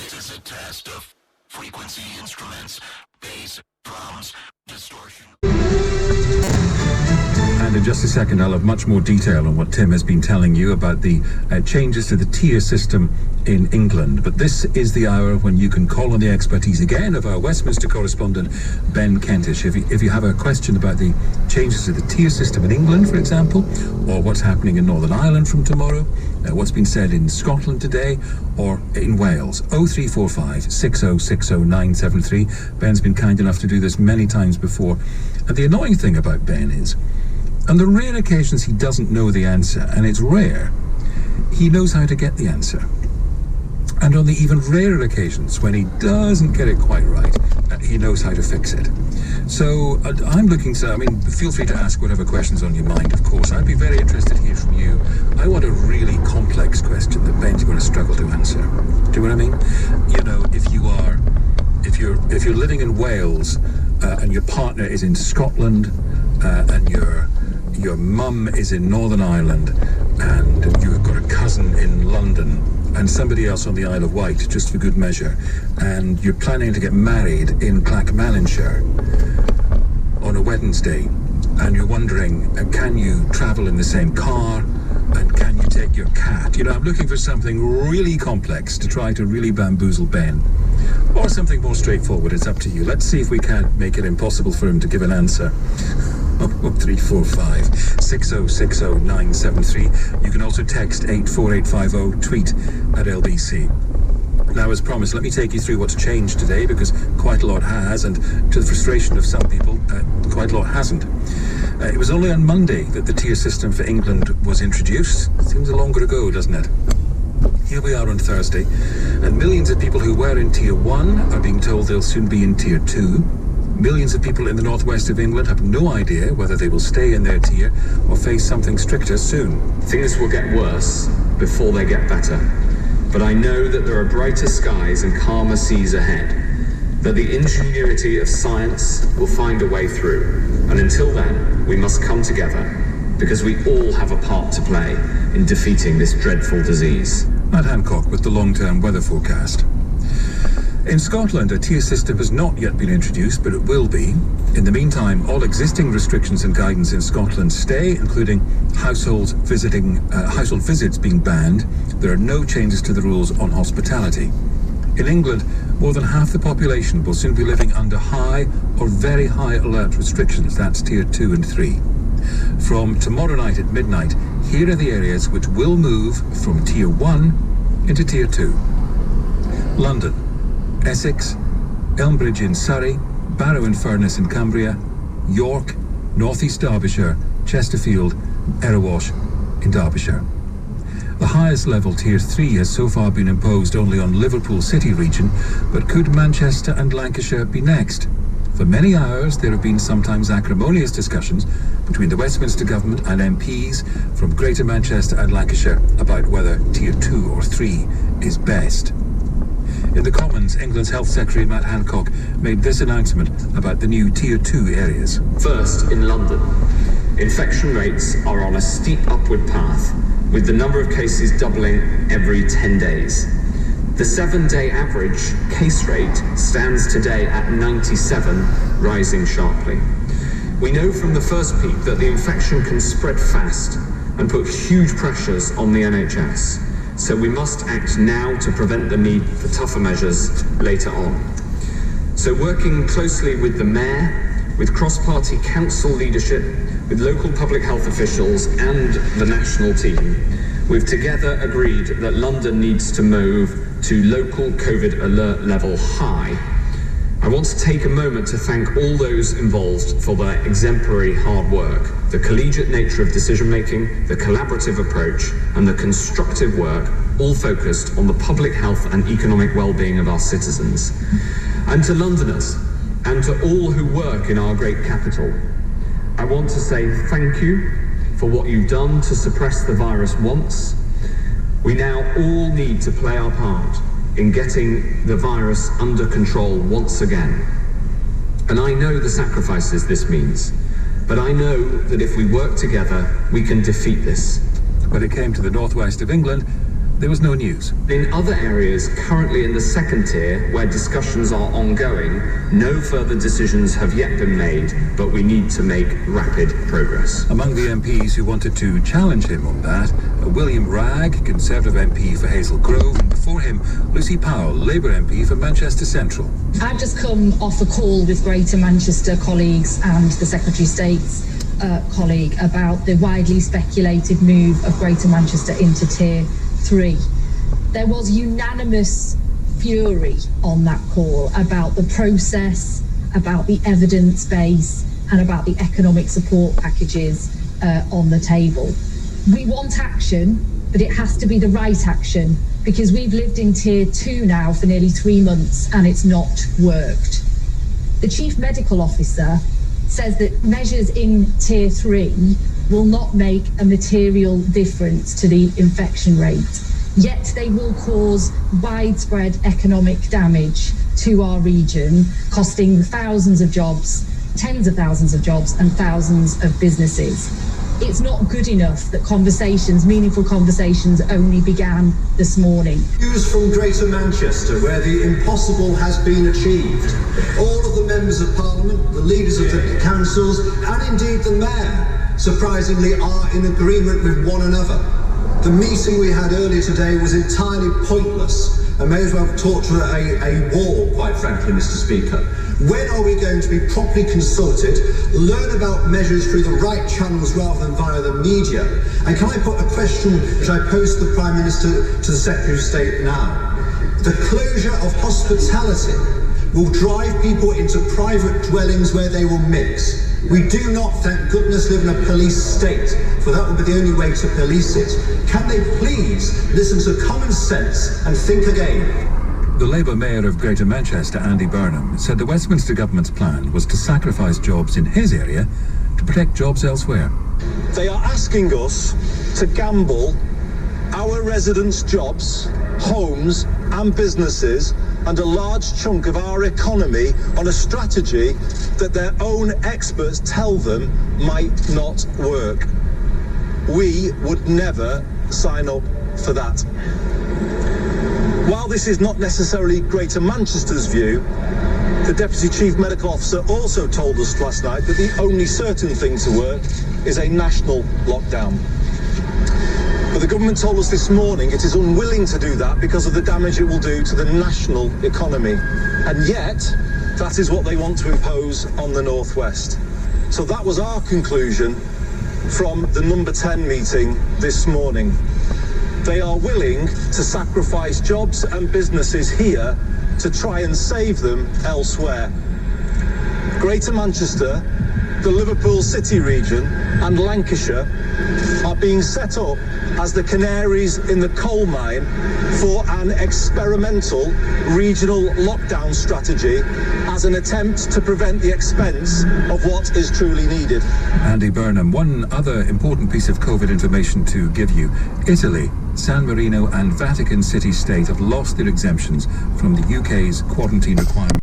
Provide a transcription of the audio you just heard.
It is a test of frequency instruments, bass, drums, distortion. And in just a second, I'll have much more detail on what Tim has been telling you about the changes to the tier system in England. But this is the hour when you can call on the expertise again of our Westminster correspondent, Ben Kentish. If you have a question about the changes to the tier system in England, for example, or what's happening in Northern Ireland from tomorrow, what's been said in Scotland today, or in Wales, 0345 6060 973. Ben's been kind enough to do this many times before. And the annoying thing about Ben is, on the rare occasions he doesn't know the answer, and it's rare, he knows how to get the answer. And on the even rarer occasions when he doesn't get it quite right, he knows how to fix it. So I'm looking to, feel free to ask whatever questions on your mind, of course. I'd be very interested to hear from you. I want a really complex question that Ben's going to struggle to answer. Do you know what I mean? You know, if you're living in Wales and your partner is in Scotland and your mum is in Northern Ireland and you've got a cousin in London and somebody else on the Isle of Wight, just for good measure, and you're planning to get married in Clackmannanshire on a Wednesday, and you're wondering, can you travel in the same car, and can you take your cat? You know, I'm looking for something really complex to try to really bamboozle Ben, or something more straightforward. It's up to you. Let's see if we can't make it impossible for him to give an answer. 0345 6060 973. You can also text 84850, tweet at LBC. Now, as promised, let me take you through what's changed today, because quite a lot has, and to the frustration of some people, quite a lot hasn't. It was only on Monday that the tier system for England was introduced. Seems longer ago, doesn't it? Here we are on Thursday, and millions of people who were in Tier 1 are being told they'll soon be in Tier 2. Millions of people in the northwest of England have no idea whether they will stay in their tier or face something stricter soon. Things will get worse before they get better. But I know that there are brighter skies and calmer seas ahead, that the ingenuity of science will find a way through. And until then, we must come together, because we all have a part to play in defeating this dreadful disease. Matt Hancock with the long-term weather forecast. In Scotland, a tier system has not yet been introduced, but it will be. In the meantime, all existing restrictions and guidance in Scotland stay, including household visits being banned. There are no changes to the rules on hospitality. In England, more than half the population will soon be living under high or very high alert restrictions. That's Tier 2 and 3. From tomorrow night at midnight, here are the areas which will move from Tier 1 into Tier 2. London, Essex, Elmbridge in Surrey, Barrow-in-Furness in Cumbria, York, North East Derbyshire, Chesterfield, Erewash in Derbyshire. The highest level, Tier 3, has so far been imposed only on Liverpool City region, but could Manchester and Lancashire be next? For many hours, there have been sometimes acrimonious discussions between the Westminster government and MPs from Greater Manchester and Lancashire about whether Tier 2 or 3 is best. In the Commons, England's Health Secretary Matt Hancock made this announcement about the new Tier 2 areas. First, in London, infection rates are on a steep upward path, with the number of cases doubling every 10 days. The 7-day average case rate stands today at 97, rising sharply. We know from the first peak that the infection can spread fast and put huge pressures on the NHS. So we must act now to prevent the need for tougher measures later on. So working closely with the Mayor, with cross-party council leadership, with local public health officials and the national team, we've together agreed that London needs to move to local COVID alert level high. I want to take a moment to thank all those involved for their exemplary hard work, the collegiate nature of decision-making, the collaborative approach, and the constructive work, all focused on the public health and economic well-being of our citizens. And to Londoners, and to all who work in our great capital, I want to say thank you for what you've done to suppress the virus once. We now all need to play our part in getting the virus under control once again. And I know the sacrifices this means, but I know that if we work together, we can defeat this. When it came to the northwest of England, there was no news. In other areas currently in the second tier, where discussions are ongoing, no further decisions have yet been made, but we need to make rapid progress. Among the MPs who wanted to challenge him on that, William Wragg, Conservative MP for Hazel Grove, and before him, Lucy Powell, Labour MP for Manchester Central. I've just come off a call with Greater Manchester colleagues and the Secretary of State's colleague about the widely speculated move of Greater Manchester into Tier 3. There was unanimous fury on that call about the process, about the evidence base, and about the economic support packages on the table. We want action, but it has to be the right action, because we've lived in Tier 2 now for nearly 3 months and it's not worked. The Chief Medical Officer says that measures in Tier 3 will not make a material difference to the infection rate, yet they will cause widespread economic damage to our region, costing thousands of jobs, tens of thousands of jobs, and thousands of businesses. It's not good enough that conversations, meaningful conversations, only began this morning. News from Greater Manchester, where the impossible has been achieved. All of the members of Parliament, the leaders of the councils, and indeed the Mayor, surprisingly, are in agreement with one another. The meeting we had earlier today was entirely pointless and may as well have taught to a war, quite frankly, Mr. Speaker. When are we going to be properly consulted, learn about measures through the right channels rather than via the media? And can I put a question which I posed to the Prime Minister to the Secretary of State now? The closure of hospitality will drive people into private dwellings where they will mix. We do not, thank goodness, live in a police state, for that would be the only way to police it. Can they please listen to common sense and think again? The Labour Mayor of Greater Manchester, Andy Burnham, said the Westminster government's plan was to sacrifice jobs in his area to protect jobs elsewhere. They are asking us to gamble our residents' jobs, homes and businesses and a large chunk of our economy on a strategy that their own experts tell them might not work. We would never sign up for that. While this is not necessarily Greater Manchester's view, the Deputy Chief Medical Officer also told us last night that the only certain thing to work is a national lockdown. But the government told us this morning it is unwilling to do that because of the damage it will do to the national economy. And yet, that is what they want to impose on the North West. So that was our conclusion from the number 10 meeting this morning. They are willing to sacrifice jobs and businesses here to try and save them elsewhere. Greater Manchester, the Liverpool City region and Lancashire are being set up as the canaries in the coal mine for an experimental regional lockdown strategy as an attempt to prevent the expense of what is truly needed. Andy Burnham, one other important piece of COVID information to give you. Italy, San Marino and Vatican City State have lost their exemptions from the UK's quarantine requirements.